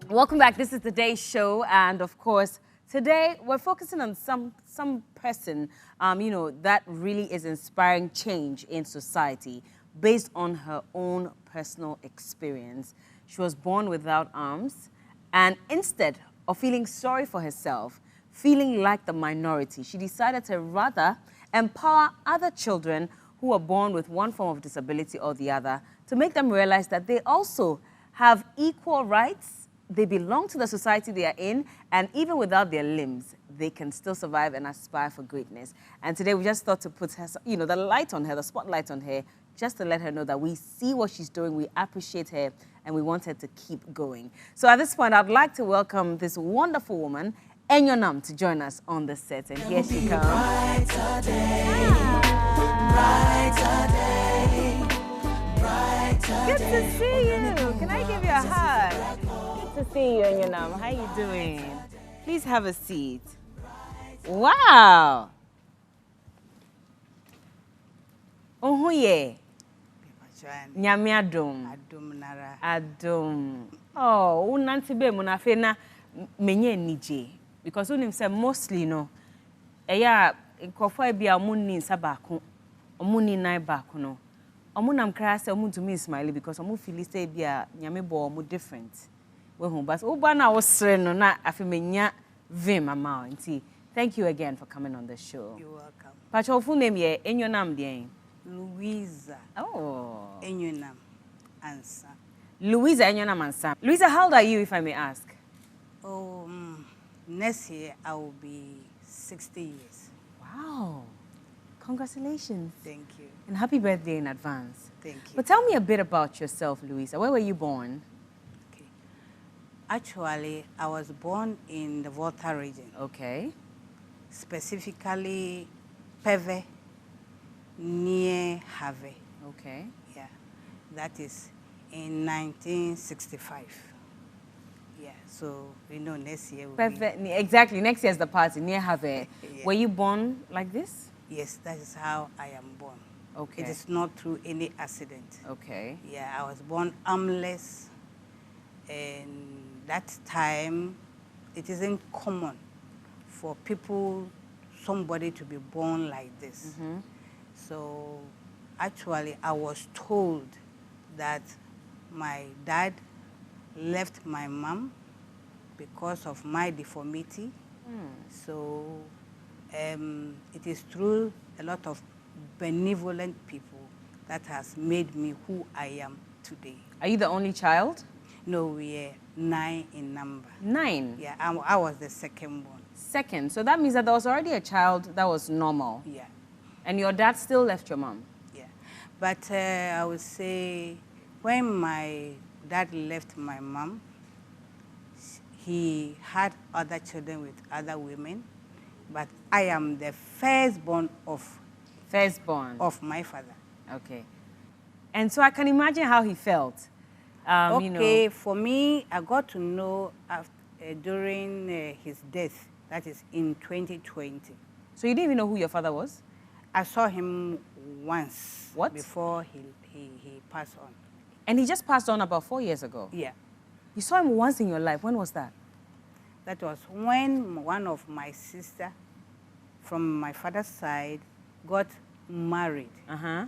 Welcome back. This is today's show, and of course, today we're focusing on some person, that really is inspiring change in society based on her own personal experience. She was born without arms, and instead of feeling sorry for herself, feeling like the minority, she decided to rather empower other children who were born with one form of disability or the other to make them realize that they also have equal rights. They belong to the society they are in, and even without their limbs, they can still survive and aspire for greatness. And today we just thought to put her, the light on her, the spotlight on her, just to let her know that we see what she's doing, we appreciate her, and we want her to keep going. So at this point, I'd like to welcome this wonderful woman, Enyonam, to join us on the set. And here she comes. Brighter day, brighter day, brighter Good to see you. Can I give you a hug? Good to see you, Enyonam. How are you doing? Please have a seat. Wow. Oh yeah. Nyame adom. Adom. Oh, unanti be munafe na menye nije. Because unim say mostly no. Eya nkofo e bia omunni nsa baako. Omunni nine baako no. Omunam kra say omuntu me smile because omu feel say bia nyame bo omu different. We hu but uba na wosre no na afi menya vim ama nti. Thank you again for coming on the show. You're welcome. Pacho full name ye Enyonam den. Louisa Enyonam Ansah. Louisa Enyonam Ansah. Louisa, how old are you, if I may ask? Oh, next year I will be 60 years. Wow. Congratulations. Thank you. And happy birthday in advance. Thank you. But tell me a bit about yourself, Louisa. Where were you born? Okay. Actually, I was born in the Volta region. Okay. Specifically, Peve, near Have. Okay. Yeah. That is in 1965. Yeah, so next year will Perfect. Exactly. Next year's the party, near Have. Yeah. Were you born like this? Yes, that is how I am born. Okay. It is not through any accident. Okay. Yeah, I was born armless, and that time it isn't common for somebody to be born like this. Mm-hmm. So actually I was told that my dad left my mom because of my deformity. So it is through a lot of benevolent people that has made me who I am today. Are you the only child? No, we are 9 in number. 9? Yeah, I was the second one. Second. So that means that there was already a child that was normal. Yeah. And your dad still left your mom? Yeah. But I would say when my dad left my mom, he had other children with other women, but I am the firstborn of my father. Okay. And so I can imagine how he felt. For me, I got to know during his death, that is in 2020. So you didn't even know who your father was? I saw him once. What? Before he passed on. And he just passed on about 4 years ago? Yeah. You saw him once in your life. When was that? That was when one of my sisters from my father's side got married. Uh-huh.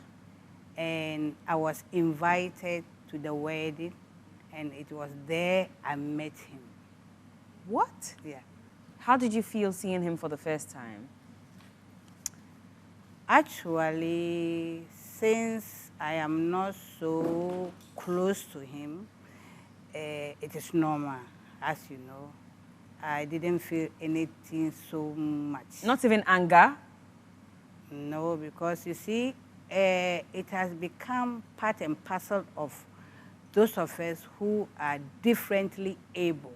And I was invited to the wedding, and it was there I met him. What? Yeah. How did you feel seeing him for the first time? Actually, since I am not so close to him, it is normal, as you know. I didn't feel anything so much. Not even anger? No, because you see, it has become part and parcel of those of us who are differently able.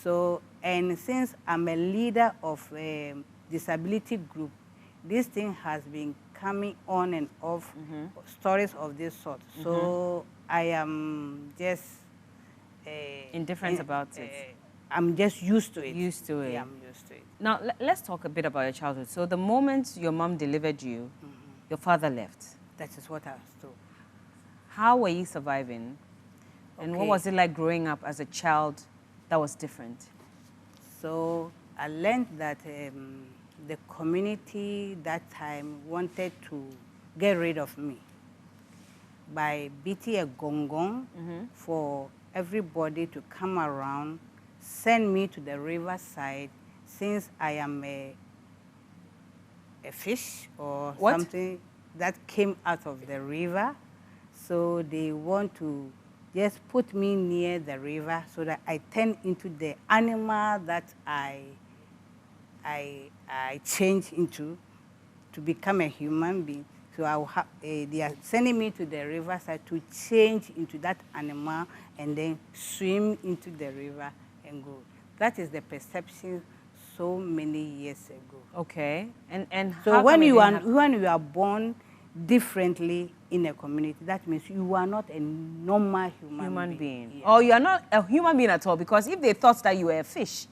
So, and since I'm a leader of a disability group, this thing has been coming on and off, stories of this sort. So I am just indifferent about it. I'm just used to it. Used to it. Yeah, I'm used to it. Now, let's talk a bit about your childhood. So the moment your mom delivered you, your father left. That is what I was told. How were you surviving? And what was it like growing up as a child that was different? So I learned that the community that time wanted to get rid of me by beating a gong for everybody to come around, send me to the riverside, since I am a fish or something that came out of the river. So they want to just put me near the river so that I turn into the animal that I change into to become a human being. So they are sending me to the riverside to change into that animal and then swim into the river and go. That is the perception so many years ago. Okay. And so when you are born differently in a community, that means you are not a normal human being. Yes. Or you are not a human being at all, because if they thought that you were a fish,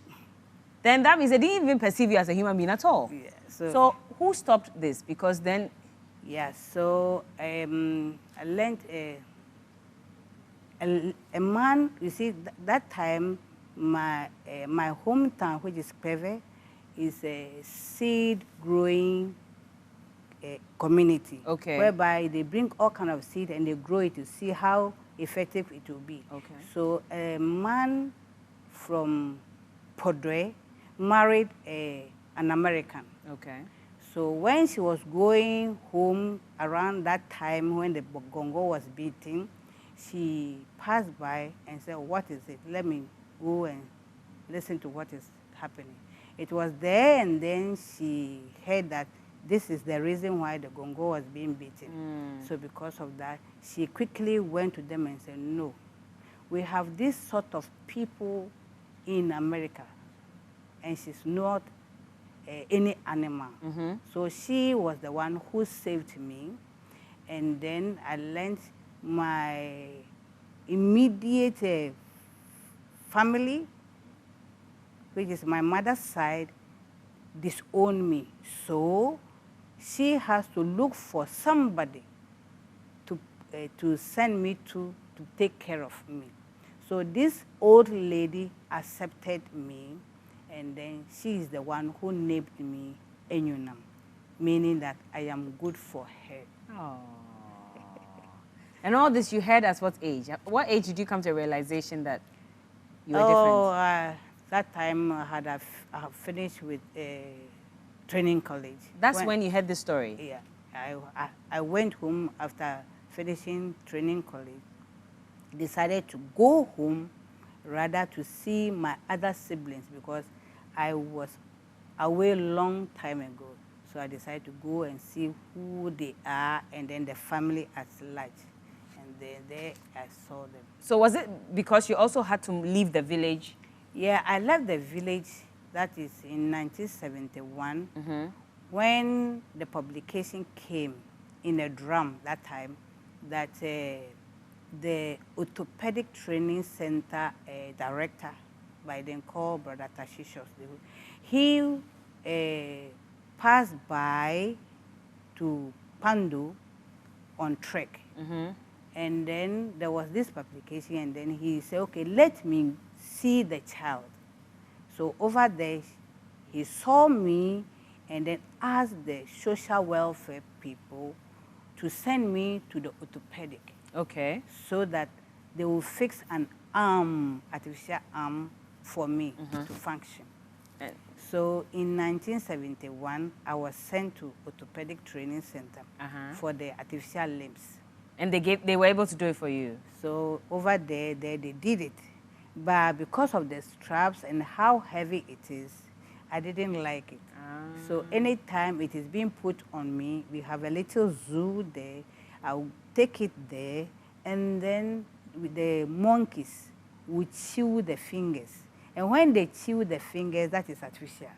then that means they didn't even perceive you as a human being at all. Yeah, so who stopped this? Because then... Yeah, so I learned a man, you see, that time, my hometown, which is Peve, is a seed-growing community. Okay. Whereby they bring all kind of seed and they grow it to see how effective it will be. Okay. So a man from Podre married an American. Okay. So when she was going home around that time when the gongo was beating, she passed by and said, "What is it? Let me go and listen to what is happening." It was there, and then she heard that this is the reason why the gongo was being beaten. So because of that, she quickly went to them and said, "No, we have this sort of people in America, and she's not any animal." So she was the one who saved me. And then I learned my immediate family, which is my mother's side, disowned me. So she has to look for somebody to send me to take care of me. So this old lady accepted me, and then she is the one who named me Enyonam, meaning that I am good for her. Oh. And all this you heard at what age? At what age did you come to a realization that you were different? That time I had finished with training college. That's when you heard this story? Yeah. I went home after finishing training college, decided to go home rather to see my other siblings because I was away a long time ago. So I decided to go and see who they are and then the family at large. And then there I saw them. So was it because you also had to leave the village? Yeah, I left the village, that is in 1971, when the publication came in a drum that time that the orthopedic training center director, by then called Brother Tashishos, he passed by to Pandu on trek. And then there was this publication, and then he said, okay, let me see the child. So over there, he saw me and then asked the social welfare people to send me to the orthopedic. Okay. So that they will fix an arm, artificial arm, for me to function. So in 1971, I was sent to orthopedic training center for the artificial limbs. And they were able to do it for you? So over there, they did it. But because of the straps and how heavy it is, I didn't like it. So anytime it is being put on me, we have a little zoo there. I'll take it there, and then with the monkeys would chew the fingers. And when they chew the fingers, that is artificial.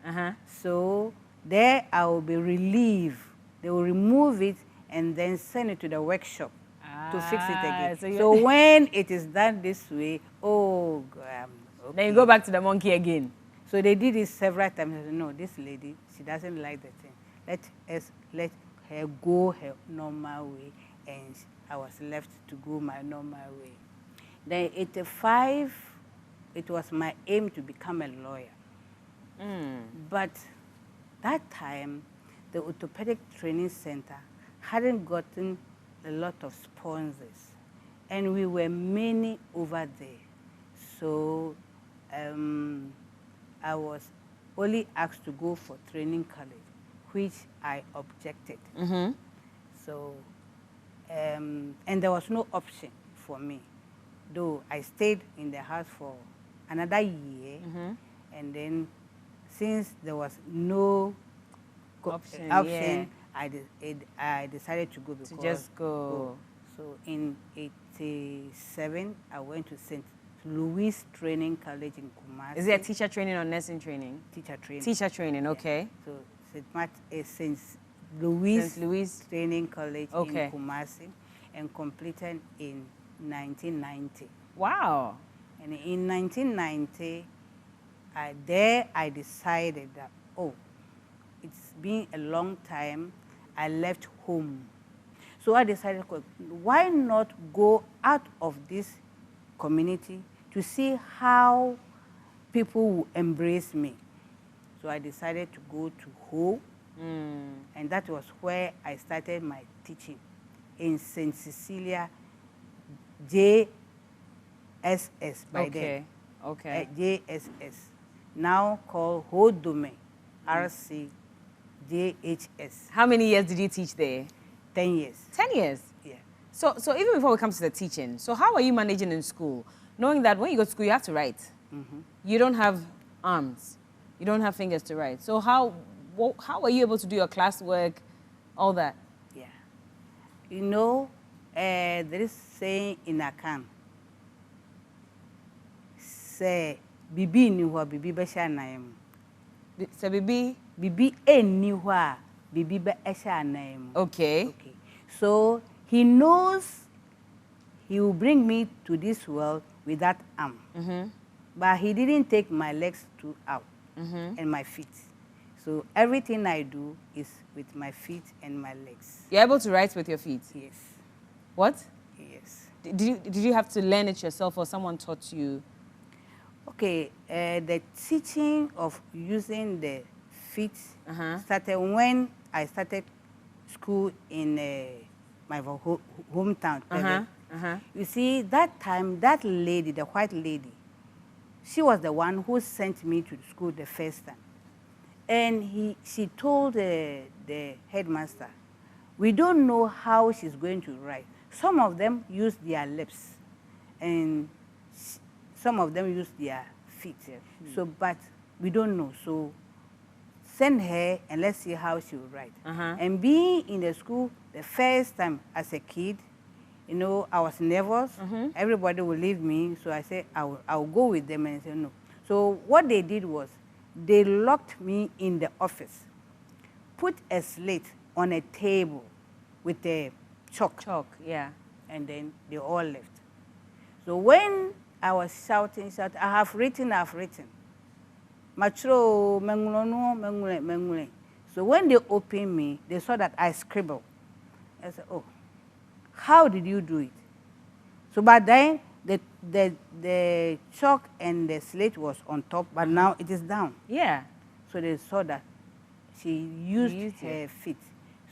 So there I will be relieved. They will remove it and then send it to the workshop to fix it again. So when it is done this way, oh, okay. Then you go back to the monkey again. So they did it several times. I said, no, this lady, she doesn't like the thing. Let her go her normal way. And I was left to go my normal way. Then 85, it was my aim to become a lawyer. But that time, the orthopedic training center hadn't gotten a lot of sponsors, and we were many over there. So I was only asked to go for training college, which I objected. So, and there was no option for me, though I stayed in the house for another year, and then since there was no option, yeah. I decided to go because to just go. So in 87, I went to St. Louis Training College in Kumasi. Is it a teacher training or nursing training? Teacher training. Teacher training, okay. Yeah. So St. Louis Training College in Kumasi, and completed in 1990. Wow. And in 1990, I decided that, oh, it's been a long time. I left home. So I decided, why not go out of this community to see how people will embrace me? So I decided to go to Ho, and that was where I started my teaching in St. Cecilia JSS by then. Okay. JSS, now called Ho Domain, RC JHS. How many years did you teach there? 10 years. 10 years? Yeah. So even before we come to the teaching, so how are you managing in school? Knowing that when you go to school, you have to write. You don't have arms. You don't have fingers to write. So how are you able to do your classwork, all that? Yeah. You know, there is saying in Akan, say, Bibi ni hua, Bibi besha naim. Say Bibi? Bibi ni hua, Bibi besha naim. Okay. So he knows he will bring me to this world with that arm. But he didn't take my legs out and my feet. So everything I do is with my feet and my legs. You're able to write with your feet? Yes. What? Yes. Did you have to learn it yourself or someone taught you? Okay, the teaching of using the feet started when I started school in my hometown. You see, that time, that lady, the white lady, she was the one who sent me to school the first time. And she told the headmaster, we don't know how she's going to write. Some of them use their lips, and some of them use their feet. So, but we don't know. So send her and let's see how she will write. And being in the school the first time as a kid, you know, I was nervous. Everybody will leave me. So I said, I'll go with them, and I said, no. So what they did was, they locked me in the office, put a slate on a table with a chalk. Yeah. And then they all left. So when I was shouting, I have written. Machro, mengule. So when they opened me, they saw that I scribbled. I said, oh, how did you do it? So by then, the chalk and the slate was on top, but now it is down. Yeah. So they saw that she used her feet.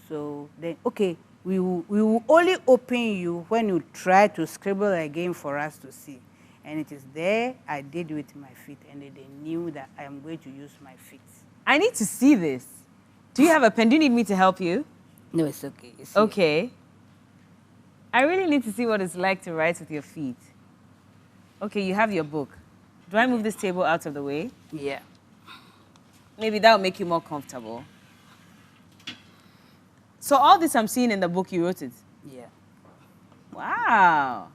So then, okay, we will only open you when you try to scribble again for us to see. And it is there I did with my feet, and they knew that I am going to use my feet. I need to see this. Do you have a pen? Do you need me to help you? No, it's okay. It's okay. I really need to see what it's like to write with your feet. Okay, you have your book. Do I move this table out of the way? Yeah. Maybe that will make you more comfortable. So all this I'm seeing in the book, you wrote it? Yeah. Wow.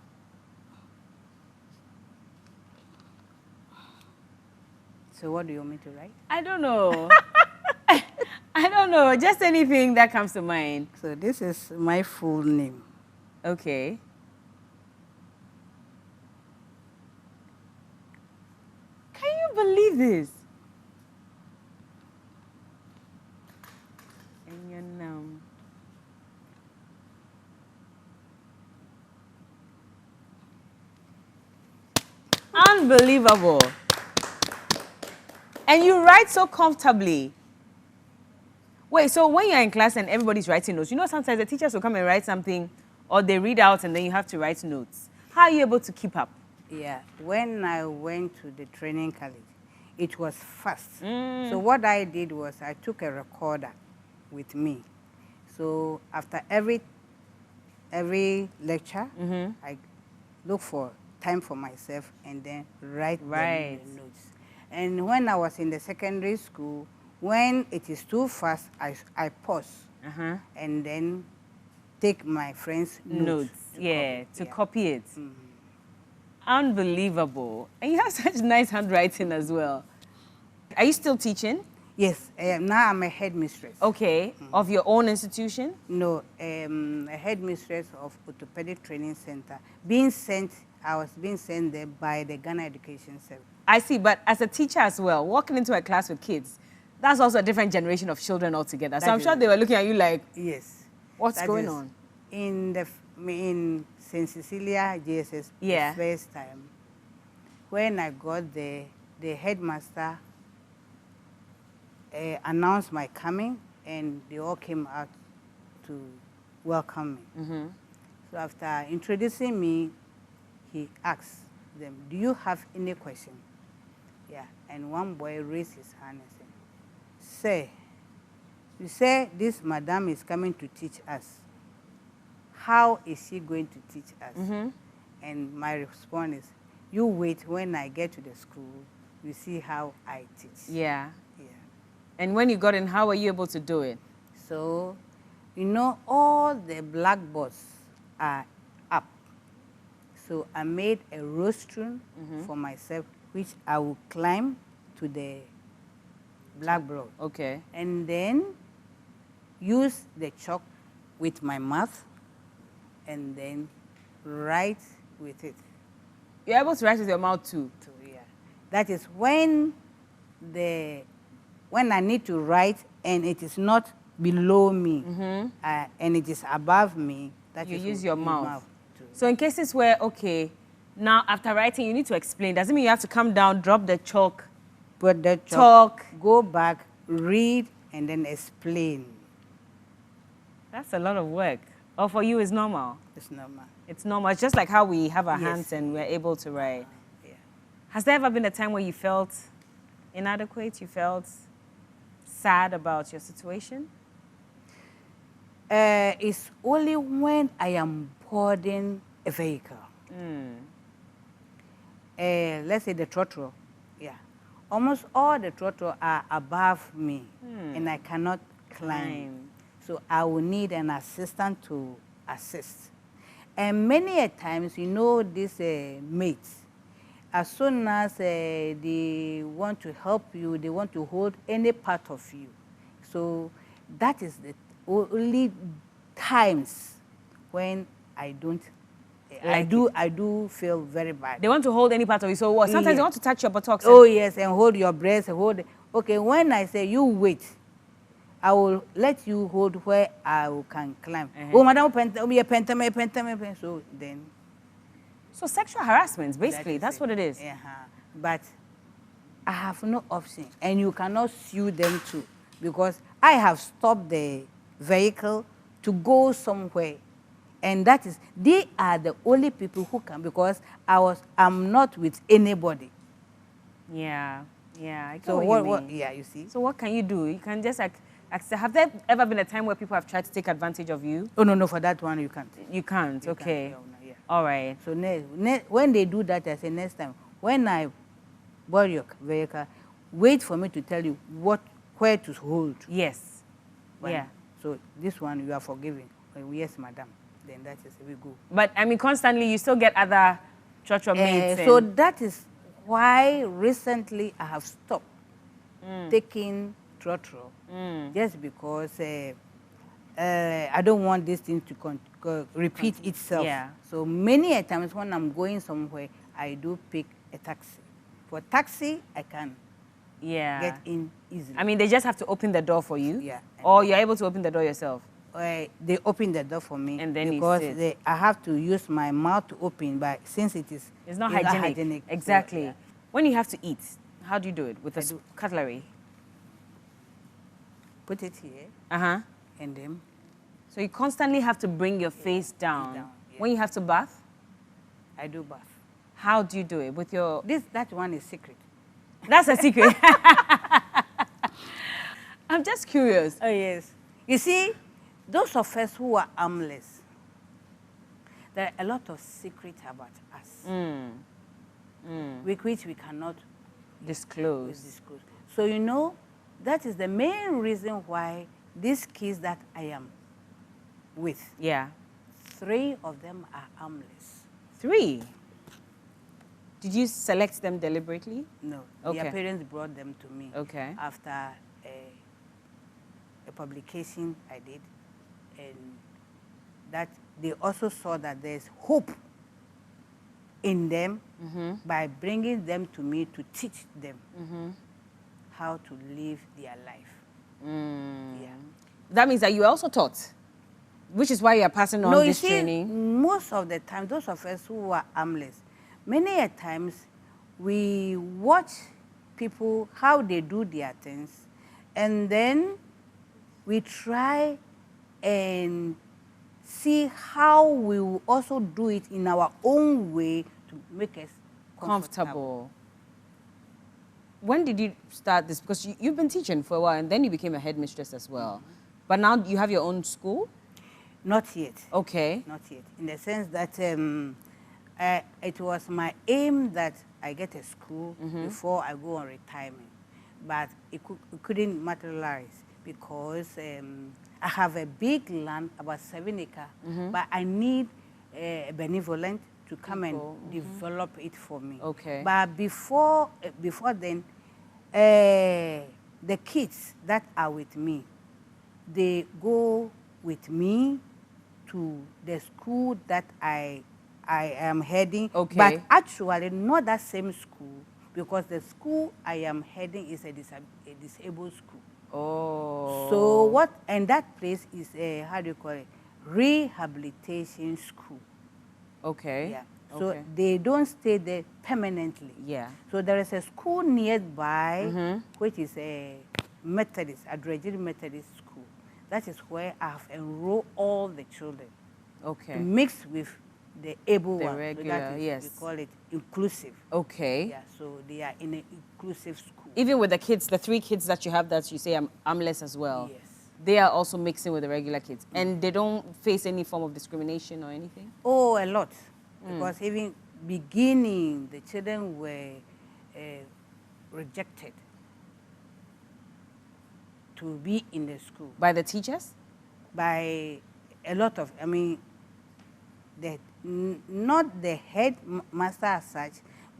So what do you want me to write? I don't know. I don't know. Just anything that comes to mind. So this is my full name. Okay. Can you believe this? Enyonam. Unbelievable. And you write so comfortably. Wait, so when you're in class and everybody's writing notes, you know sometimes the teachers will come and write something or they read out and then you have to write notes. How are you able to keep up? Yeah, when I went to the training college, it was fast. So what I did was I took a recorder with me. So after every lecture, I look for time for myself and then write the notes. And when I was in the secondary school, when it is too fast, I pause and then take my friend's notes. To copy it. Unbelievable. And you have such nice handwriting as well. Are you still teaching? Yes, now I'm a headmistress. Okay, of your own institution? No, a headmistress of Orthopedic Training Center. I was being sent there by the Ghana Education Service. I see, but as a teacher as well, walking into a class with kids, that's also a different generation of children altogether. So I'm sure they were looking at you like, yes, what's going on? In St. Cecilia JSS, the first time, when I got there, the headmaster announced my coming, and they all came out to welcome me. So after introducing me, he asked them, do you have any question? Yeah, and one boy raised his hand and said, sir, you say this madam is coming to teach us. How is she going to teach us? And my response is, you wait, when I get to the school, you see how I teach. Yeah. And when you got in, how were you able to do it? So, you know, all the blackboards are up. So I made a rostrum for myself, which I will climb to the blackboard. Okay. And then use the chalk with my mouth and then write with it. You're able to write with your mouth too? Yeah. That is when I need to write and it is not below me and it is above me, that you is use your mouth. So in cases where, okay, now after writing you need to explain, doesn't mean you have to come down, drop the chalk, put the chalk, go back, read, and then explain. That's a lot of work. Or for you, it's normal? It's normal. It's normal. It's just like how we have our hands and we're able to write. Has there ever been a time where you felt inadequate, you felt sad about your situation? It's only when I am boarding a vehicle. Let's say the trotro. Yeah. Almost all the trotro are above me and I cannot climb. So I will need an assistant to assist. And many a times, you know, these mates, as soon as they want to help you, they want to hold any part of you. So that is the only times when I don't, I do feel very bad. They want to hold any part of you, so what? Sometimes they want to touch your buttocks. Oh yes, and hold your breast, okay, when I say you wait, I will let you hold where I can climb. Oh, madam, so then. So sexual harassment, basically, that's what it is. But I have no option, and you cannot sue them too, because I have stopped the vehicle to go somewhere, and that is, they are the only people who can, because I'm not with anybody. Yeah, I get so what you mean. Yeah, you see. So what can you do? You can just have there ever been a time where people have tried to take advantage of you? Oh no, for that one you can't. You can't. Okay. All right. So when they do that, I say next time, when I board your vehicle, wait for me to tell you where to hold. Yes. So this one you are forgiven. Yes, madam. Then that is we go. But I mean, constantly you still get other church mates. So that is why recently I have stopped taking trotro, just because I don't want this thing to repeat itself. So many a times when I'm going somewhere, I do pick a taxi. For taxi, I can get in easily. I mean, they just have to open the door for you? Or you're able to open the door yourself? they open the door for me. And then because I have to use my mouth to open, but since it's not hygienic. Exactly. So, yeah. When you have to eat, how do you do it? With a cutlery? Put it here. Uh-huh. And then. So you constantly have to bring your face down. Yeah. When you have to bath? I do bath. How do you do it? With your... That one is secret. That's a secret. I'm just curious. Oh, yes. You see, those of us who are armless, there are a lot of secrets about us, with which we cannot disclose. So, you know, that is the main reason why these kids that I am with, 3 of them are armless. 3? Did you select them deliberately? No. Okay. Their parents brought them to me after a publication I did, and that they also saw that there's hope in them by bringing them to me to teach them how to live their life. Yeah. That means that you also taught, which is why you are passing on this training. Most of the time, those of us who are armless, many a times we watch people, how they do their things, and then we try and see how we will also do it in our own way to make us comfortable. When did you start this? Because you've been teaching for a while, and then you became a headmistress as well. But now you have your own school? Not yet. Okay. Not yet. In the sense that it was my aim that I get a school before I go on retirement. But it couldn't materialize because I have a big land, about 7 acres, but I need a benevolent to come and develop it for me. Okay. But before then, the kids that are with me, they go with me to the school that I am heading. Okay. But actually, not that same school, because the school I am heading is a disabled school. Oh. So and that place is a, how do you call it, rehabilitation school. Okay. Yeah. So they don't stay there permanently. Yeah. So there is a school nearby, which is a Methodist, a Tertiary Methodist school. That is where I have enrolled all the children. Okay. Mixed with the able ones. Regular, so that is, we call it inclusive. Okay. Yeah, so they are in an inclusive school. Even with the kids, the 3 kids that you have that you say armless as well. Yes. They are also mixing with the regular kids. And they don't face any form of discrimination or anything? Oh, a lot. Because even beginning, the children were rejected to be in the school. By the teachers? By a lot of, I mean, not the headmaster as such,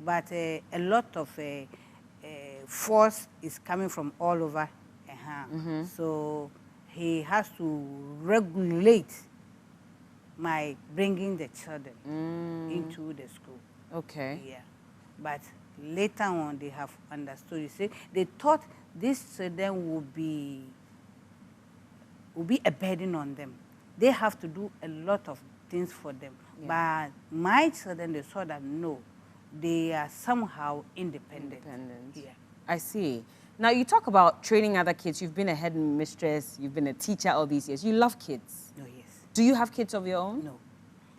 but a lot of force is coming from all over. So he has to regulate my bringing the children into the school. Okay. Yeah. But later on, they have understood. You see, they thought these children would be a burden on them. They have to do a lot of things for them. Yeah. But my children, they saw that no, they are somehow independent. Yeah. I see. Now, you talk about training other kids. You've been a headmistress. You've been a teacher all these years. You love kids. Oh, yes. Do you have kids of your own? No.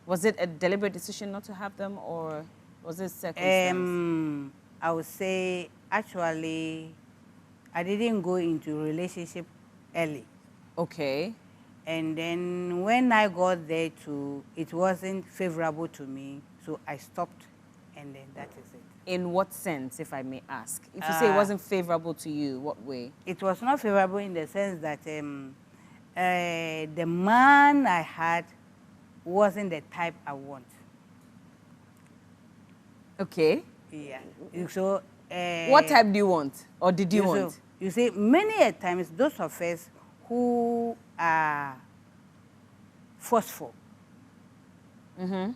Was it a deliberate decision not to have them, or was it circumstance? I would say, actually, I didn't go into relationship early. Okay. And then when I got there too, it wasn't favorable to me, so I stopped, and then that is it. In what sense, if I may ask? If you say it wasn't favorable to you, what way? It was not favorable in the sense that the man I had wasn't the type I want. Okay. Yeah. So. What type do you want, or did you want? You see, many a times those of us who are forceful, a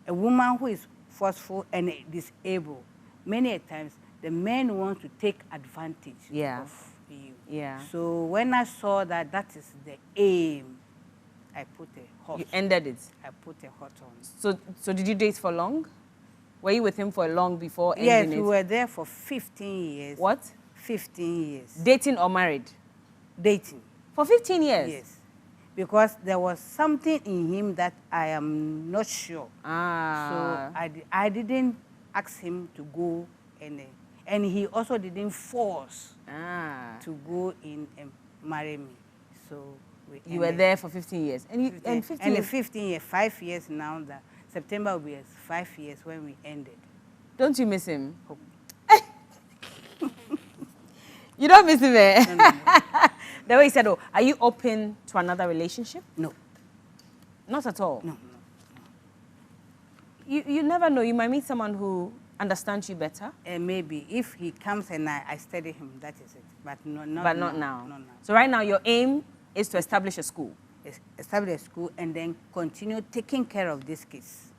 woman who is forceful and disabled, many a times the men want to take advantage of you. Yeah. So when I saw that that is the aim, I put a hot. You ended it? I put a hot on. So did you date for long? Were you with him for long before ending yes, it? Yes, we were there for 15 years. What? 15 years. Dating or married? Dating. For 15 years? Yes. Because there was something in him that I am not sure. Ah. So I didn't ask him to go and he also didn't force to go in and marry me. So you were there for 15 years. And 15 years? 15 years, 5 years now. That September will be 5 years when we ended. Don't you miss him? Oh. You don't miss him, eh? No, no, no. The way he said, oh, are you open to another relationship? No. Not at all? No, no, no. You never know. You might meet someone who understands you better. Maybe. If he comes and I study him, that is it. But not now. Not now. So right now, your aim is to establish a school? Establish a school and then continue taking care of these kids.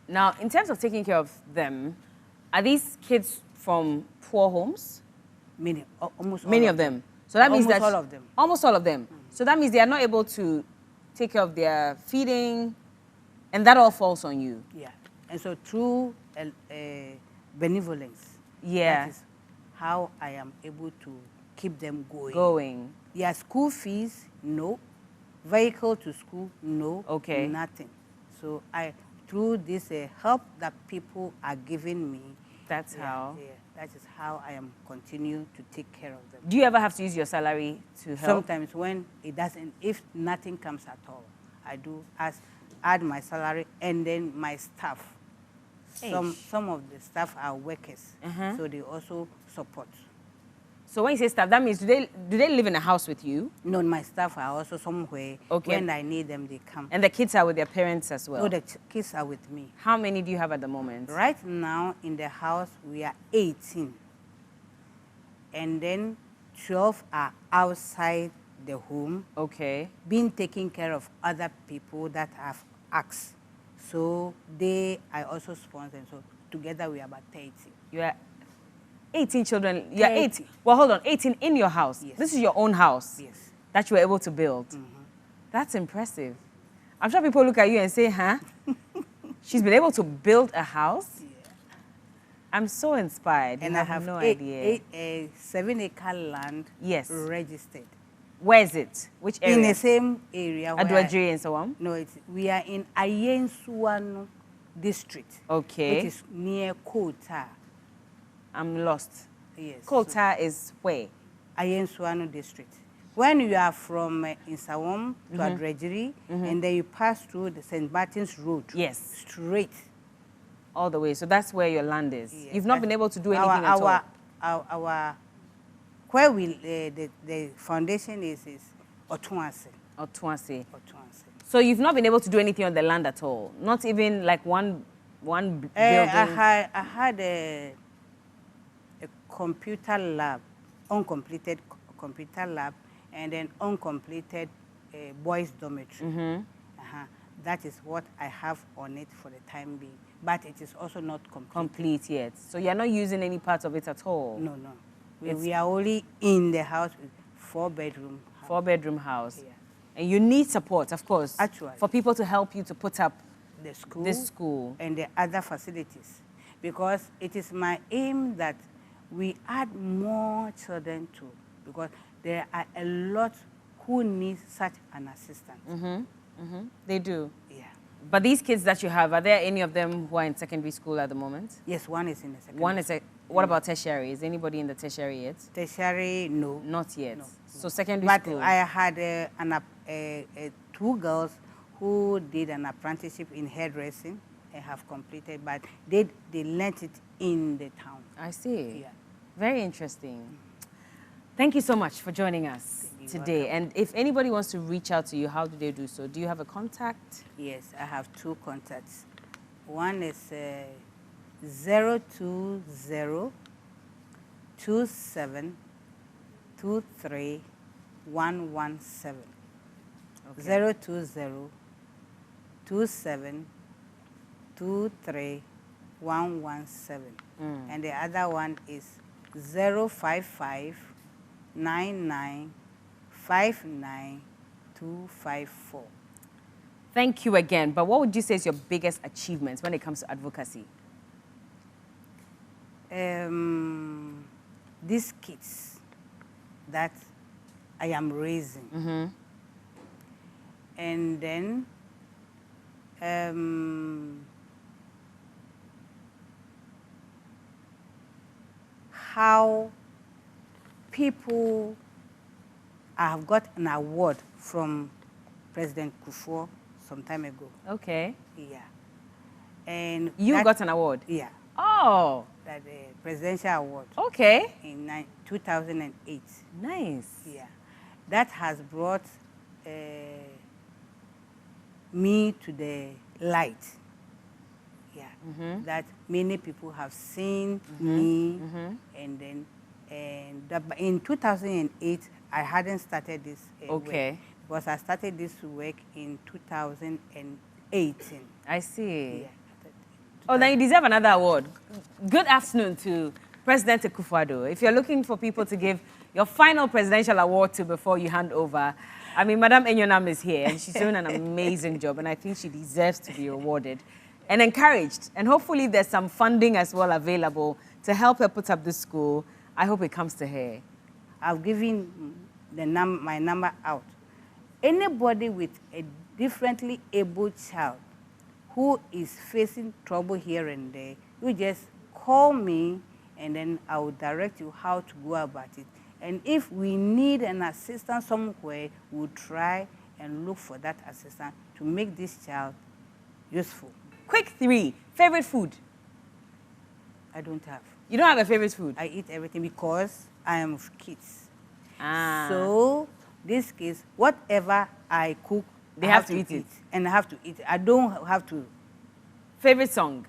Now, in terms of taking care of them, are these kids from poor homes? Many, almost all Many of them. So that means that almost all of them. Almost all of them. Mm. So that means they are not able to take care of their feeding, and that all falls on you. Yeah. And so through benevolence, that is how I am able to keep them going. Going. Their school fees, no. Vehicle to school, no. Okay. Nothing. So through this help that people are giving me, that's how. Yeah, that is how I am continuing to take care of them. Do you ever have to use your salary to help? Sometimes when it doesn't, if nothing comes at all, I do add my salary and then my staff. Some of the staff are workers, so they also support. So when you say staff, that means do they live in a house with you? No, my staff are also somewhere. Okay. When I need them, they come. And the kids are with their parents as well? No, the kids are with me. How many do you have at the moment? Right now in the house, we are 18. And then 12 are outside the home. Okay. Being taken care of other people that have asked. So I also sponsor. So together we are about 30. You are 18 children. You're 80. Well, hold on. 18 in your house. Yes. This is your own house. Yes. That you were able to build. That's impressive. I'm sure people look at you and say, huh? She's been able to build a house? Yeah. I'm so inspired. And I have no idea. A 7-acre land registered. Where is it? Which area? In the same area. Tertiary and so on? No, we are in Ayensuano district. Okay. Which is near Kota. I'm lost. Yes. Kota is where? Ayensuano district. When you are from Insawam to Tertiary, and then you pass through the St. Martin's Road. Yes. Straight. All the way. So that's where your land is. Yes. You've not been able to do anything at all? Where the foundation is Otuanse. Otuanse. So you've not been able to do anything on the land at all? Not even like one building? I had a computer lab, uncompleted computer lab, and then uncompleted boys' dormitory. That is what I have on it for the time being. But it is also not complete yet. So you're not using any parts of it at all? No, no. We are only in the house with 4-bedroom house. 4-bedroom house. Yeah. And you need support, of course. Actually. For people to help you to put up this school and the other facilities. Because it is my aim that we add more children too. Because there are a lot who need such an assistance. They do. Yeah. But these kids that you have, are there any of them who are in secondary school at the moment? Yes, one is in the secondary. One is what about tertiary? Is anybody in the tertiary yet? Tertiary, no. Not yet. No. So secondary school. But I had 2 girls who did an apprenticeship in hairdressing and have completed, but they learnt it in the town. I see. Yeah. Very interesting. Thank you so much for joining us today. Welcome. And if anybody wants to reach out to you, how do they do so? Do you have a contact? Yes, I have 2 contacts. One is 020 27 23 117. Okay. 020 27 23 117. And the other one is 055 99 59 254. Thank you again. But what would you say is your biggest achievements when it comes to advocacy? These kids that I am raising. And then how people have got an award from President Kufuor some time ago. Okay. Yeah. And you got an award? Yeah. Oh. That presidential award. Okay. In 2008. Nice. Yeah. That has brought me to the light. Yeah. That many people have seen me, and then in 2008 I hadn't started this okay. work, because I started this work in 2018. I see. Yeah. Oh, then you deserve another award. Good afternoon to President Akufo-Addo. If you're looking for people to give your final presidential award to before you hand over, I mean, Madam Enyonam is here, and she's doing an amazing job, and I think she deserves to be awarded and encouraged. And hopefully there's some funding as well available to help her put up the school. I hope it comes to her. I've given my number out. Anybody with a differently abled child who is facing trouble here and there, you just call me, and then I will direct you how to go about it. And if we need an assistant somewhere, we'll try and look for that assistant to make this child useful. Quick 3, favorite food? I don't have. You don't have a favorite food? I eat everything because I am with kids. Ah. So, this case, whatever I cook, they have to eat it. And I have to eat it. I don't have to. Favorite song?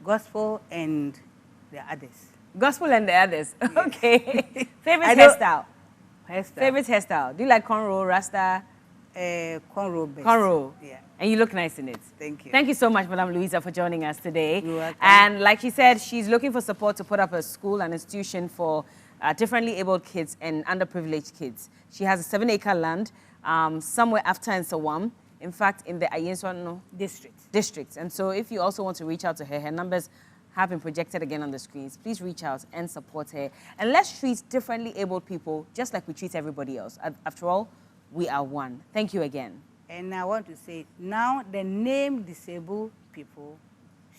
Gospel and the others. Gospel and the others. Yes. Okay. Favorite hairstyle? Hairstyle. Favorite hairstyle? Do you like cornrow, rasta? Cornrow best. Cornrow. Yeah. And you look nice in it. Thank you. Thank you so much, Madam Louisa, for joining us today. You're welcome. And like she said, she's looking for support to put up a school, an institution for differently abled kids and underprivileged kids. She has a 7-acre land somewhere after Nsawam, in fact, in the Ayenswano district. And so if you also want to reach out to her, her numbers have been projected again on the screens. Please reach out and support her. And let's treat differently abled people just like we treat everybody else. After all, we are one. Thank you again. And I want to say, now the name disabled people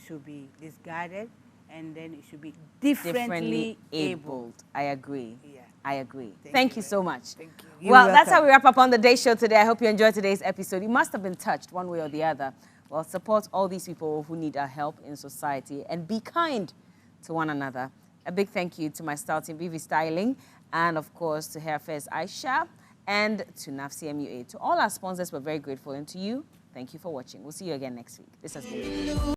should be discarded, and then it should be differently abled. I agree. Yeah. I agree. Thank you so much. Thank you. Well, that's how we wrap up on the Day Show today. I hope you enjoyed today's episode. You must have been touched one way or the other. Well, support all these people who need our help in society and be kind to one another. A big thank you to my style team, BV Styling, and of course to Hair Affairs Aisha, and to NAFC MUA. To all our sponsors, we're very grateful. And to you, thank you for watching. We'll see you again next week. This has been